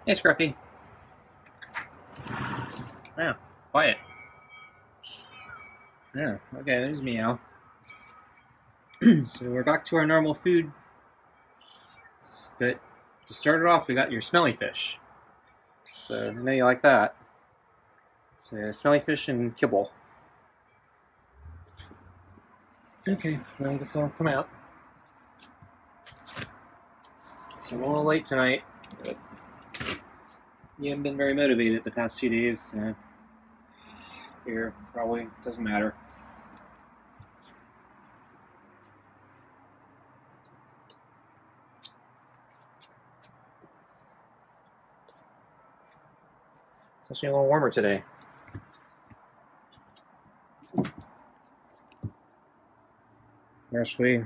Hey, Scruffy. Yeah, quiet. Yeah, okay, there's meow. So we're back to our normal food. But to start it off, we got your smelly fish. So I know you like that. So smelly fish and kibble. Okay, well, I guess I'll come out. So we're a little late tonight. But you haven't been very motivated the past 2 days. Here, probably doesn't matter. It's actually a little warmer today. Actually,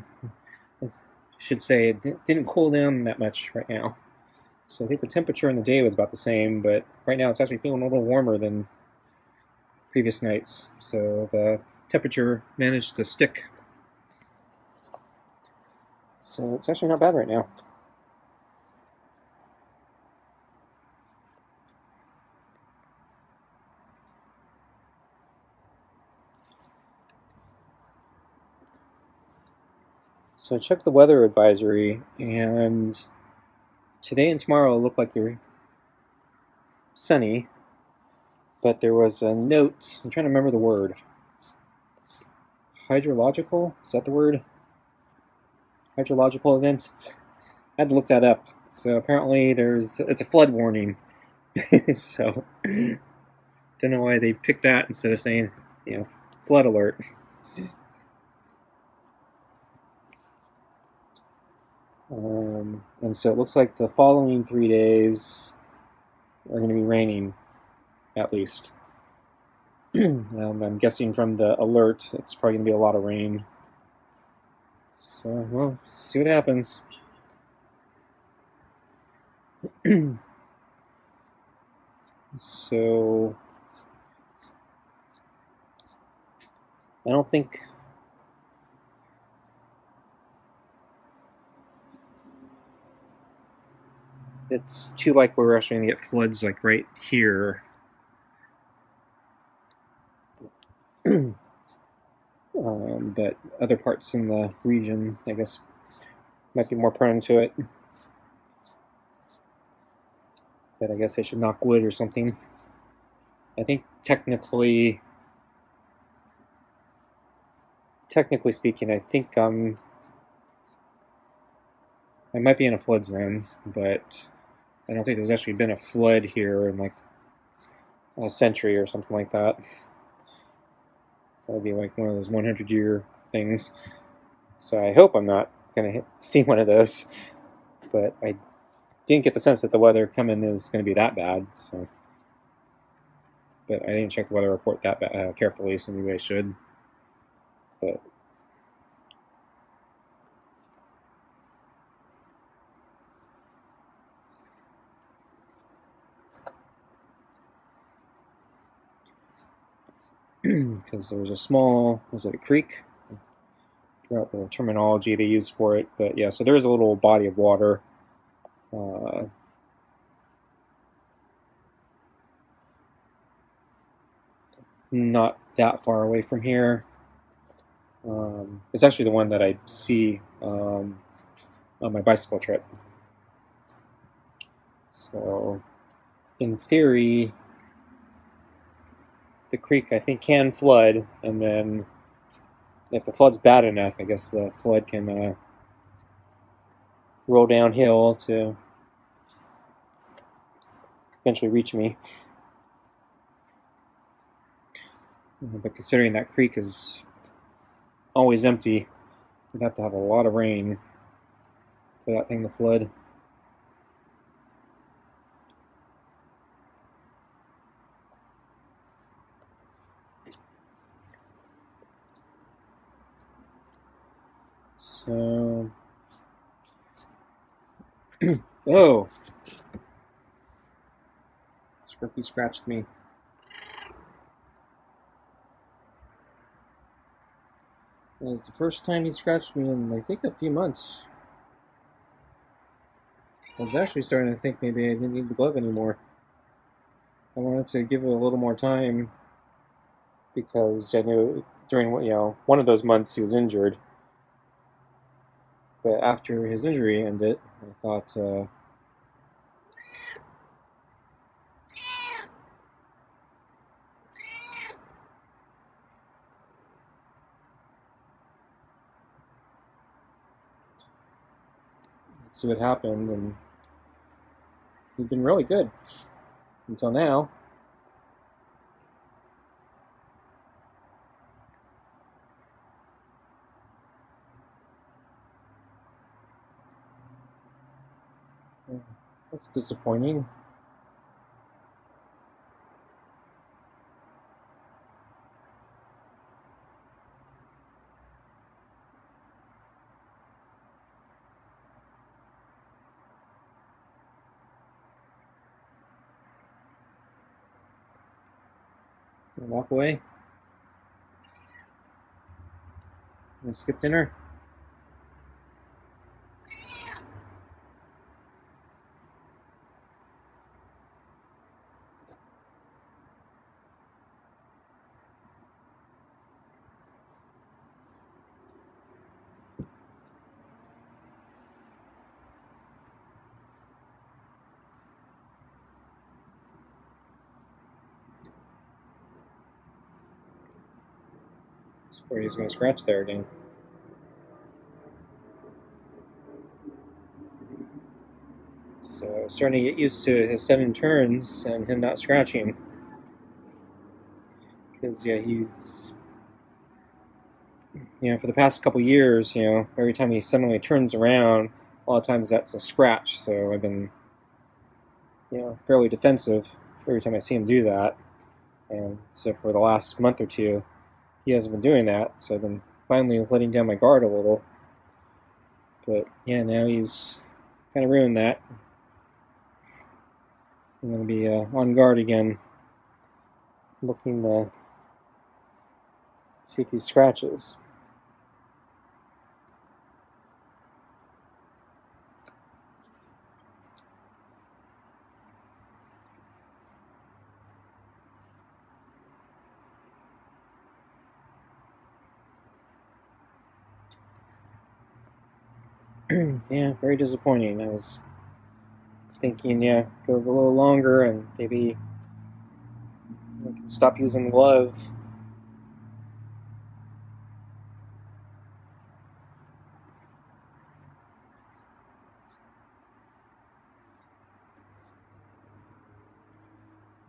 I should say it didn't cool down that much right now. So I think the temperature in the day was about the same, but right now it's actually feeling a little warmer than previous nights. So the temperature managed to stick. So it's actually not bad right now. So I checked the weather advisory, and today and tomorrow look like they're sunny, but there was a note. I'm trying to remember the word. Hydrological? Is that the word? Hydrological event? I had to look that up. So apparently it's a flood warning. So don't know why they picked that instead of saying, flood alert. And so it looks like the following 3 days are going to be raining, at least. I'm guessing from the alert, it's probably going to be a lot of rain. So we'll see what happens. So I don't think it's too likely we're actually going to get floods like right here. But other parts in the region, I guess, might be more prone to it. But I guess I should knock wood or something. I think technically speaking, I think I might be in a flood zone, but I don't think there's actually been a flood here in like a century or something like that. So it'd be like one of those 100-year things. So I hope I'm not going to see one of those. But I didn't get the sense that the weather coming is going to be that bad. So, but I didn't check the weather report that carefully, so maybe I should. But because there was a small, was it a creek? I forgot the terminology they used for it, but yeah, so there is a little body of water. Not that far away from here. It's actually the one that I see on my bicycle trip. So, in theory, the creek I think can flood, and then if the flood's bad enough, I guess the flood can roll downhill to eventually reach me. But considering that creek is always empty, you'd have to have a lot of rain for that thing to flood. So, oh, Scruffy scratched me. It was the first time he scratched me in, I think, a few months. I was actually starting to think maybe I didn't need the glove anymore. I wanted to give it a little more time because I knew during one of those months he was injured. But after his injury ended, I thought, let's see what happened, and he'd been really good until now. That's disappointing. Gonna walk away. Gonna skip dinner. Where he's gonna scratch there again. So starting to get used to his sudden turns and him not scratching. Because yeah, he's for the past couple years, every time he suddenly turns around, a lot of times that's a scratch. So I've been fairly defensive every time I see him do that. And so for the last month or two, he hasn't been doing that. So I've been finally letting down my guard a little. But yeah, now he's kind of ruined that. I'm going to be on guard again, looking to see if he scratches. Yeah, very disappointing. I was thinking, go a little longer and maybe I could stop using the glove.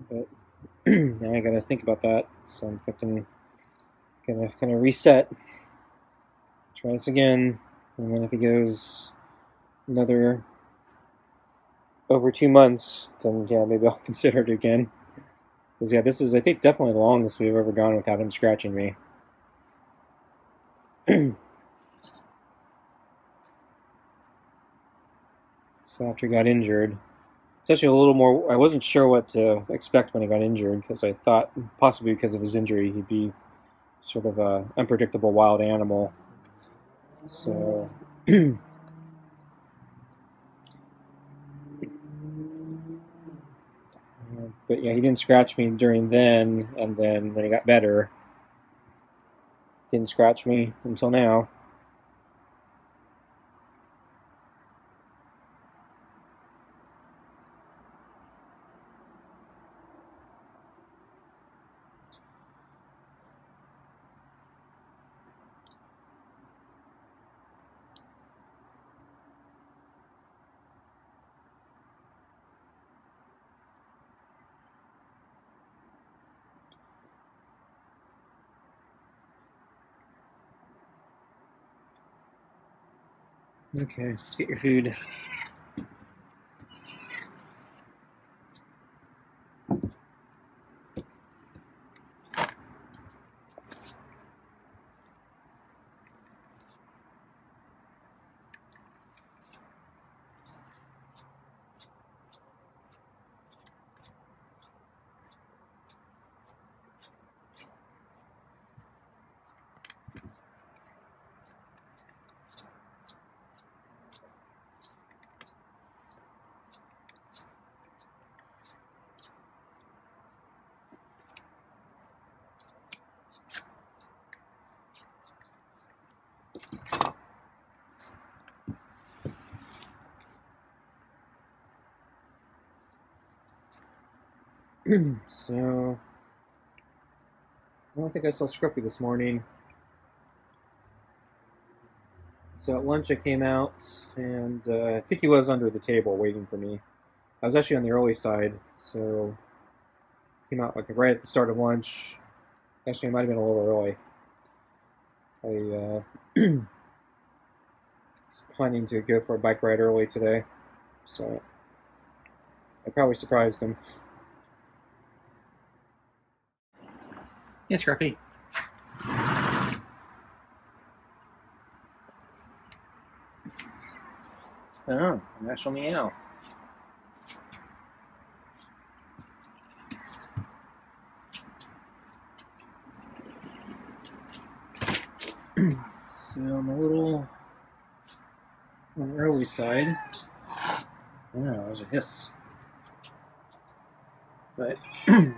But now I gotta think about that. So I'm thinking, gonna kind of reset, try this again, and then if it goes another over 2 months, then yeah, maybe I'll consider it again. Because yeah, this is, I think, definitely the longest we've ever gone without him scratching me. So after he got injured, it's actually a little more, I wasn't sure what to expect when he got injured, because I thought possibly because of his injury he'd be sort of a unpredictable wild animal. So but yeah, he didn't scratch me during then, and then when he got better, didn't scratch me until now. Okay, let's get your food. So, I don't think I saw Scruffy this morning. So at lunch I came out, and I think he was under the table waiting for me. I was actually on the early side, so came out like right at the start of lunch. Actually, it might have been a little early. I was planning to go for a bike ride early today, so I probably surprised him. Yes, Scruffy. Oh, national meow. So I'm a little on the early side. Oh, there's a hiss. But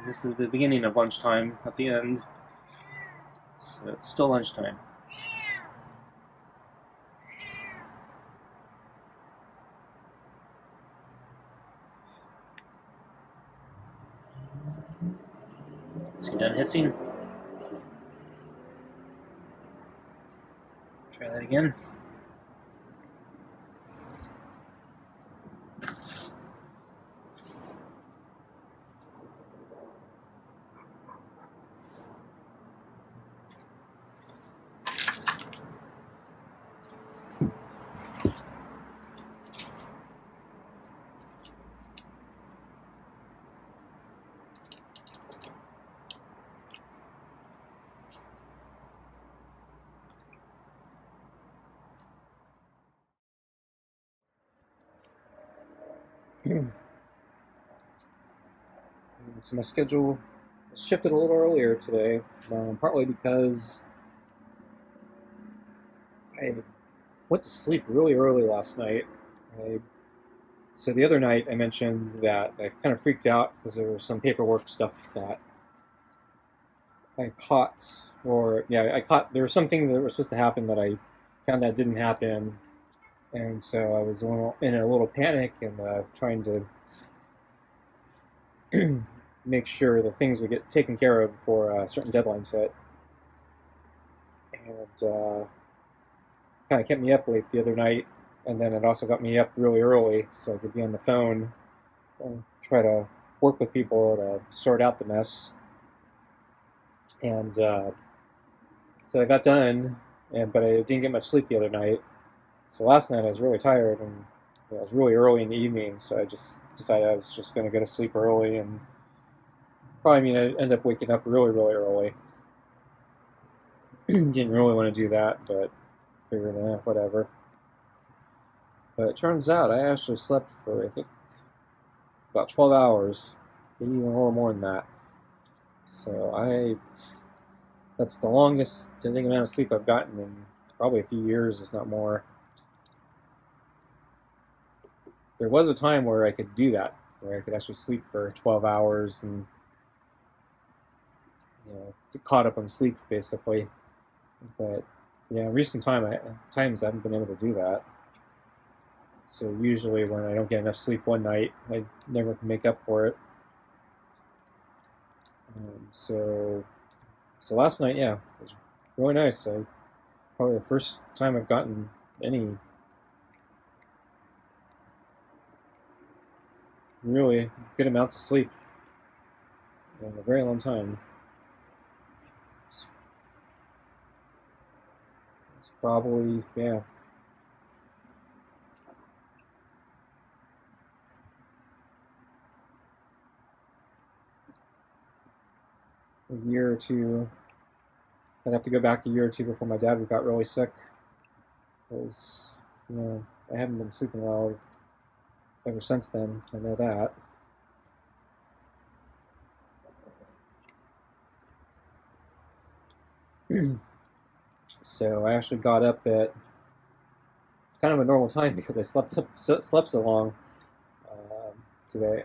this is the beginning of lunchtime at the end, so it's still lunchtime. Is he done hissing? Try that again. So my schedule was shifted a little earlier today, partly because I went to sleep really early last night. So the other night I mentioned that I kind of freaked out because there was some paperwork stuff that I caught, or yeah, I caught. There was something that was supposed to happen that I found that didn't happen, and so I was in a little panic and trying to make sure that things would get taken care of before a certain deadline set, and kind of kept me up late the other night. And then it also got me up really early so I could be on the phone and try to work with people to sort out the mess. And so I got done, but I didn't get much sleep the other night. So last night I was really tired, and it was really early in the evening, so I just decided I was just going to go to sleep early, and probably mean I end up waking up really, really early. Didn't really want to do that, but figured, whatever. But it turns out I actually slept for, I think, about 12 hours, maybe even a little more than that. So that's the longest, I think, amount of sleep I've gotten in probably a few years, if not more. There was a time where I could do that, where I could actually sleep for 12 hours and, get caught up on sleep, basically. But, recent times I haven't been able to do that. So usually when I don't get enough sleep one night, I never can make up for it. So last night, yeah, it was really nice. Probably the first time I've gotten any really good amounts of sleep in a very long time. It's probably, yeah, a year or two. I'd have to go back a year or two before my dad got really sick, because I haven't been sleeping well ever since then. I know that. So I actually got up at kind of a normal time because I slept so long today.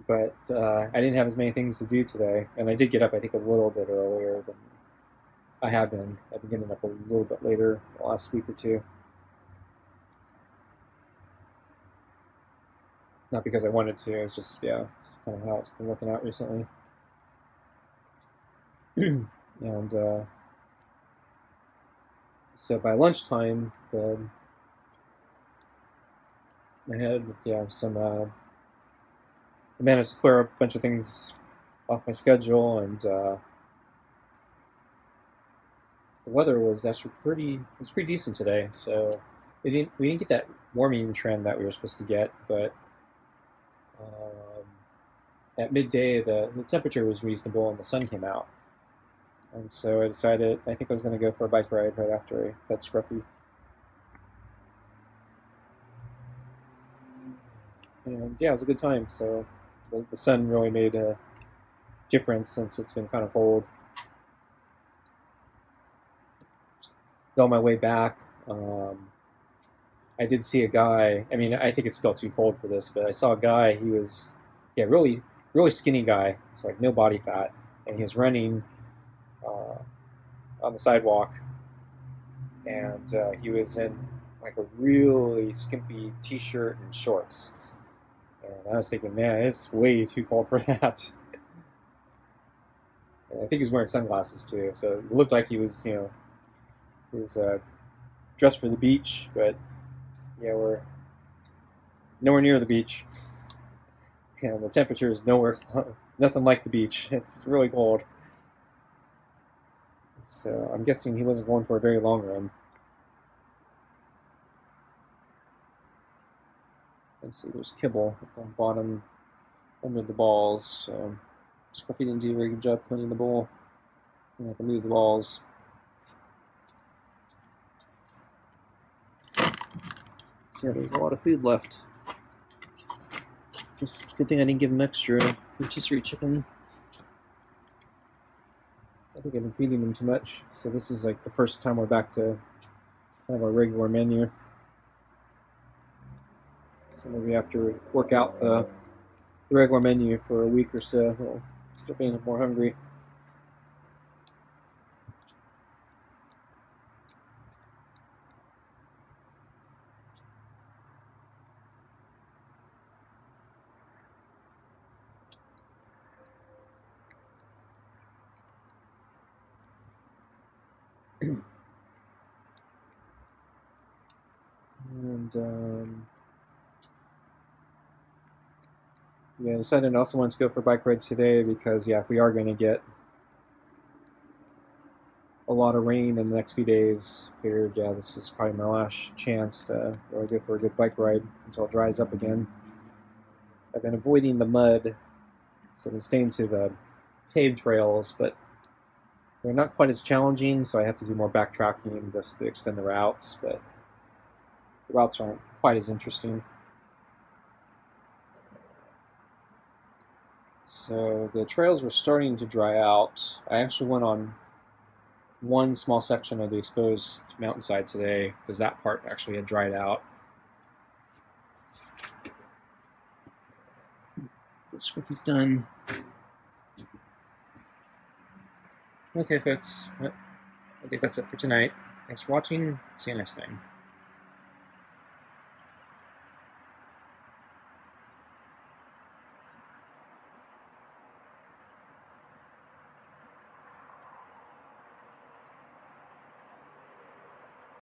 But I didn't have as many things to do today, and I did get up, I think, a little bit earlier than I have been. I've been getting up a little bit later the last week or two. Not because I wanted to, it's just, kind kind of how it's been working out recently. And so by lunchtime, I had I managed to clear up a bunch of things off my schedule, and the weather was actually pretty decent today. So we didn't get that warming trend that we were supposed to get, but at midday the temperature was reasonable and the sun came out. And so I decided I think I was going to go for a bike ride right after I fed Scruffy. And yeah, it was a good time. So the sun really made a difference since it's been kind of cold. On my way back, I did see a guy. I mean, I think it's still too cold for this, but I saw a guy. He was, really, really skinny guy. It's like no body fat, and he was running on the sidewalk, and he was in like a really skimpy t-shirt and shorts. And I was thinking, man, it's way too cold for that. And I think he was wearing sunglasses too, so it looked like he was, dressed for the beach, but yeah, we're nowhere near the beach. And the temperature is nothing like the beach. It's really cold. So I'm guessing he wasn't going for a very long run. Let's see, there's kibble at the bottom under the balls. So Scruffy didn't do a very good job cleaning the bowl. I'm going to have to move the balls. So yeah, there's a lot of food left. Just good thing I didn't give him extra rotisserie chicken. I think I've been feeding him too much. So this is like the first time we're back to kind of our regular menu. So maybe after we work out the regular menu for a week or so, we'll start being more hungry. And yeah, I decided I also wanted to go for a bike ride today because if we are going to get a lot of rain in the next few days, figured this is probably my last chance to really go for a good bike ride until it dries up again. I've been avoiding the mud, so I've been staying to the paved trails, but they're not quite as challenging, so I have to do more backtracking just to extend the routes, but the routes aren't quite as interesting. So the trails were starting to dry out. I actually went on one small section of the exposed mountainside today because that part actually had dried out. The Scruffy's done. Okay, folks. I think that's it for tonight. Thanks for watching. See you next time.